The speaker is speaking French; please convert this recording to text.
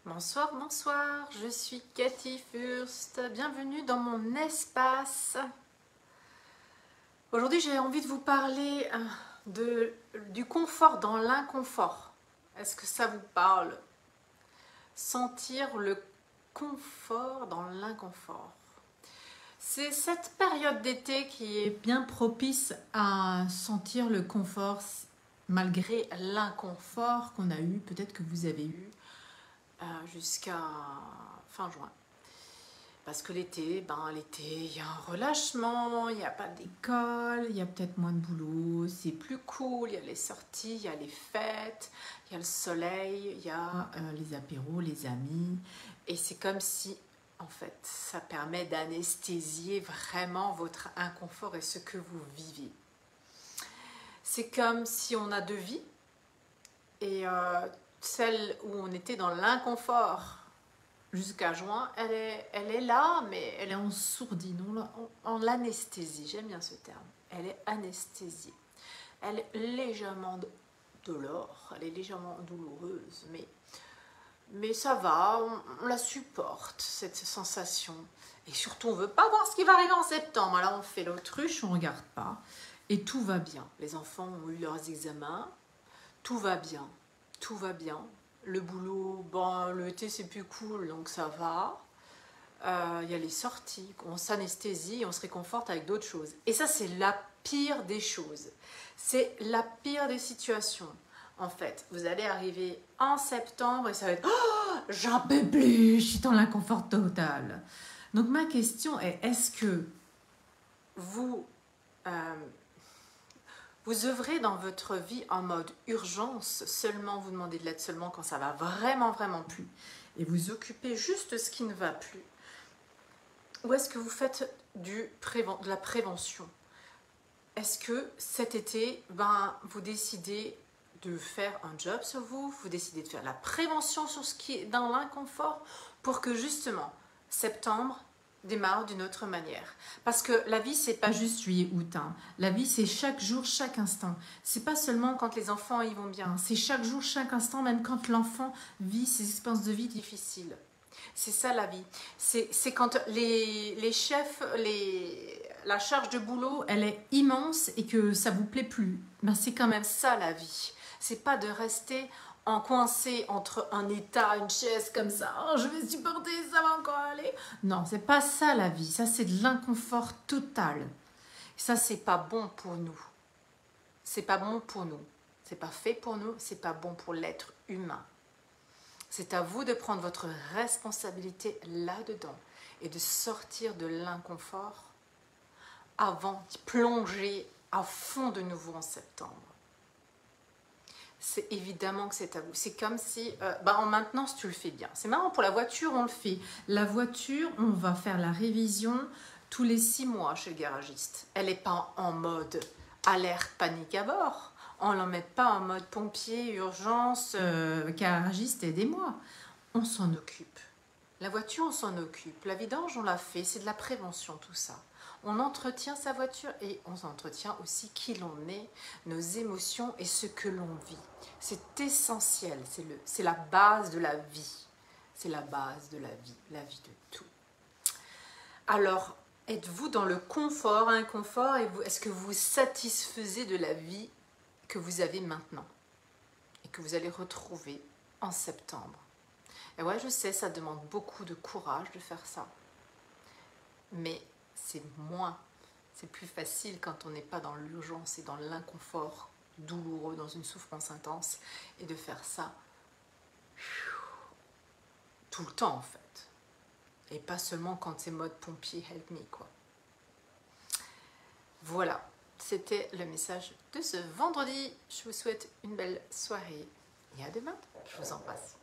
Bonsoir, bonsoir, je suis Cathy Fürst, bienvenue dans mon espace. Aujourd'hui j'ai envie de vous parler du confort dans l'inconfort. Est-ce que ça vous parle? Sentir le confort dans l'inconfort. C'est cette période d'été qui est bien propice à sentir le confort malgré l'inconfort qu'on a eu, peut-être que vous avez eu jusqu'à fin juin. Parce que l'été, il y a un relâchement, il n'y a pas d'école, il y a peut-être moins de boulot, c'est plus cool, il y a les sorties, il y a les fêtes, il y a le soleil, il y a les apéros, les amis. Et c'est comme si, en fait, ça permet d'anesthésier vraiment votre inconfort et ce que vous vivez. C'est comme si on a deux vies et celle où on était dans l'inconfort jusqu'à juin, elle est là, mais elle est en sourdine, en l'anesthésie, j'aime bien ce terme. Elle est anesthésiée. Elle est légèrement dolore, elle est légèrement douloureuse, mais ça va, on la supporte, cette sensation. Et surtout, on ne veut pas voir ce qui va arriver en septembre. Alors on fait l'autruche, on ne regarde pas, et tout va bien. Les enfants ont eu leurs examens, tout va bien. Tout va bien. Le boulot, le été c'est plus cool, donc ça va. Il y a les sorties, on s'anesthésie, on se réconforte avec d'autres choses. Et ça, c'est la pire des choses. C'est la pire des situations. En fait, vous allez arriver en septembre et ça va être « Oh, j'en peux plus, je suis dans l'inconfort total ». Donc ma question est, est-ce que vous œuvrez dans votre vie en mode urgence, seulement vous demandez de l'aide seulement quand ça va vraiment plus, et vous occupez juste ce qui ne va plus? Ou est-ce que vous faites de la prévention? Est-ce que cet été, vous décidez de faire un job sur vous, vous décidez de faire la prévention sur ce qui est dans l'inconfort pour que justement, septembre démarre d'une autre manière. Parce que la vie, c'est pas juste juillet-août. La vie, c'est chaque jour, chaque instant. C'est pas seulement quand les enfants y vont bien. C'est chaque jour, chaque instant, même quand l'enfant vit ses expériences de vie difficiles. C'est ça la vie. C'est quand les chefs, la charge de boulot, elle est immense et que ça vous plaît plus. C'est quand même ça la vie. C'est pas de rester coincé entre un état, une chaise comme ça, oh, je vais supporter, ça va encore aller. Non, c'est pas ça la vie, ça c'est de l'inconfort total. Ça c'est pas bon pour nous. C'est pas bon pour nous. C'est pas fait pour nous, c'est pas bon pour l'être humain. C'est à vous de prendre votre responsabilité là-dedans et de sortir de l'inconfort avant de plonger à fond de nouveau en septembre. C'est évidemment que c'est à vous. C'est comme si, en maintenance, tu le fais bien. C'est marrant, pour la voiture, on le fait. La voiture, on va faire la révision tous les 6 mois chez le garagiste. Elle n'est pas en mode alerte, panique à bord. On ne la met pas en mode pompier, urgence, garagiste, aidez-moi. On s'en occupe. La voiture, on s'en occupe. La vidange, on l'a fait. C'est de la prévention, tout ça. On entretient sa voiture et on entretient aussi qui l'on est, nos émotions et ce que l'on vit. C'est essentiel, c'est la base de la vie. C'est la base de la vie de tout. Alors, êtes-vous dans le confort, inconfort, et est-ce que vous vous satisfaisez de la vie que vous avez maintenant et que vous allez retrouver en septembre? Et ouais, je sais, ça demande beaucoup de courage de faire ça. Mais c'est plus facile quand on n'est pas dans l'urgence et dans l'inconfort douloureux, dans une souffrance intense, et de faire ça tout le temps en fait. Et pas seulement quand c'est mode pompier, help me quoi. Voilà, c'était le message de ce vendredi. Je vous souhaite une belle soirée et à demain. Je vous embrasse.